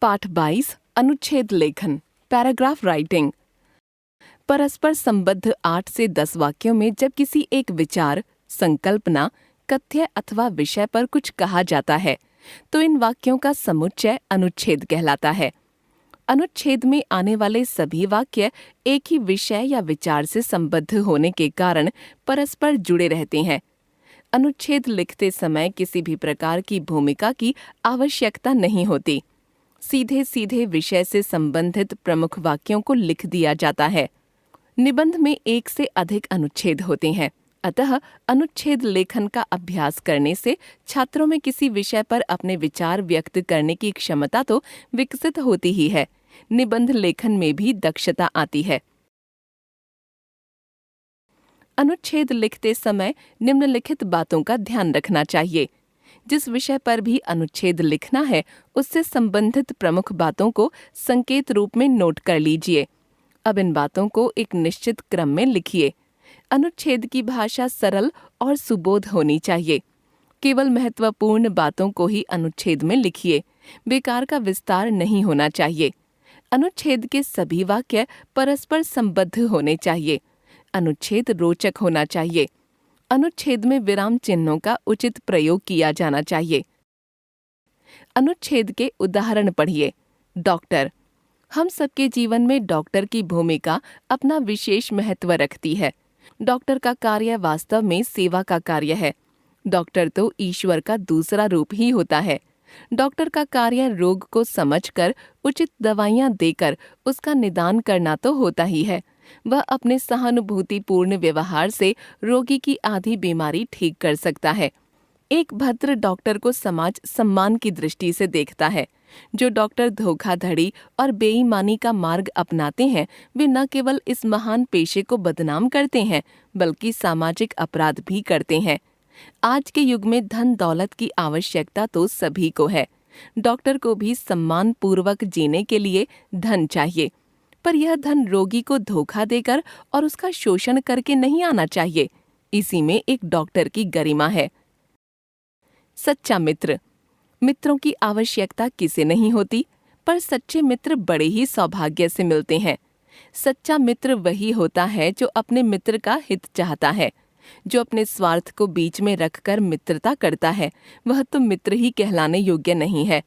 पाठ 22 अनुच्छेद लेखन पैराग्राफ राइटिंग। परस्पर संबद्ध 8 से 10 वाक्यों में जब किसी एक विचार, संकल्पना, कथ्य अथवा विषय पर कुछ कहा जाता है तो इन वाक्यों का समुच्चय अनुच्छेद कहलाता है। अनुच्छेद में आने वाले सभी वाक्य एक ही विषय या विचार से संबद्ध होने के कारण परस्पर जुड़े रहते हैं। अनुच्छेद लिखते समय किसी भी प्रकार की भूमिका की आवश्यकता नहीं होती। सीधे सीधे विषय से संबंधित प्रमुख वाक्यों को लिख दिया जाता है। निबंध में एक से अधिक अनुच्छेद होते हैं, अतः अनुच्छेद लेखन का अभ्यास करने से छात्रों में किसी विषय पर अपने विचार व्यक्त करने की क्षमता तो विकसित होती ही है, निबंध लेखन में भी दक्षता आती है। अनुच्छेद लिखते समय निम्नलिखित बातों का ध्यान रखना चाहिए। जिस विषय पर भी अनुच्छेद लिखना है उससे संबंधित प्रमुख बातों को संकेत रूप में नोट कर लीजिए। अब इन बातों को एक निश्चित क्रम में लिखिए। अनुच्छेद की भाषा सरल और सुबोध होनी चाहिए। केवल महत्वपूर्ण बातों को ही अनुच्छेद में लिखिए। बेकार का विस्तार नहीं होना चाहिए। अनुच्छेद के सभी वाक्य परस्पर संबद्ध होने चाहिए। अनुच्छेद रोचक होना चाहिए। अनुच्छेद में विराम चिन्हों का उचित प्रयोग किया जाना चाहिए। अनुच्छेद के उदाहरण पढ़िए। डॉक्टर। हम सबके जीवन में डॉक्टर की भूमिका अपना विशेष महत्व रखती है। डॉक्टर का कार्य वास्तव में सेवा का कार्य है। डॉक्टर तो ईश्वर का दूसरा रूप ही होता है। डॉक्टर का कार्य रोग को समझकर उचित दवाइयां देकर उसका निदान करना तो होता ही है। वह अपने सहानुभूतिपूर्ण व्यवहार से रोगी की आधी बीमारी ठीक कर सकता है। एक भद्र डॉक्टर को समाज सम्मान की दृष्टि से देखता है। जो डॉक्टर धोखाधड़ी और बेईमानी का मार्ग अपनाते हैं वे न केवल इस महान पेशे को बदनाम करते हैं बल्कि सामाजिक अपराध भी करते हैं। आज के युग में धन दौलत की आवश्यकता तो सभी को है। डॉक्टर को भी सम्मान पूर्वक जीने के लिए धन चाहिए, पर यह धन रोगी को धोखा देकर और उसका शोषण करके नहीं आना चाहिए। इसी में एक डॉक्टर की गरिमा है। सच्चा मित्र। मित्रों की आवश्यकता किसे नहीं होती, पर सच्चे मित्र बड़े ही सौभाग्य से मिलते हैं। सच्चा मित्र वही होता है जो अपने मित्र का हित चाहता है। जो अपने स्वार्थ को बीच में रखकर मित्रता करता है वह तो मित्र ही कहलाने योग्य नहीं है।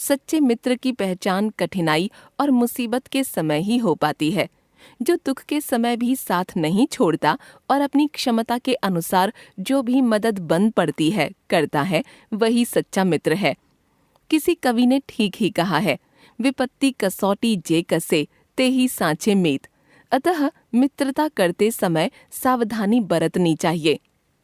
सच्चे मित्र की पहचान कठिनाई और मुसीबत के समय ही हो पाती है। जो दुख के समय भी साथ नहीं छोड़ता और अपनी क्षमता के अनुसार जो भी मदद बन पड़ती है करता है वही सच्चा मित्र है। किसी कवि ने ठीक ही कहा है, विपत्ति कसौटी जे कसे ते ही सांचे मीत। अतः मित्रता करते समय सावधानी बरतनी चाहिए।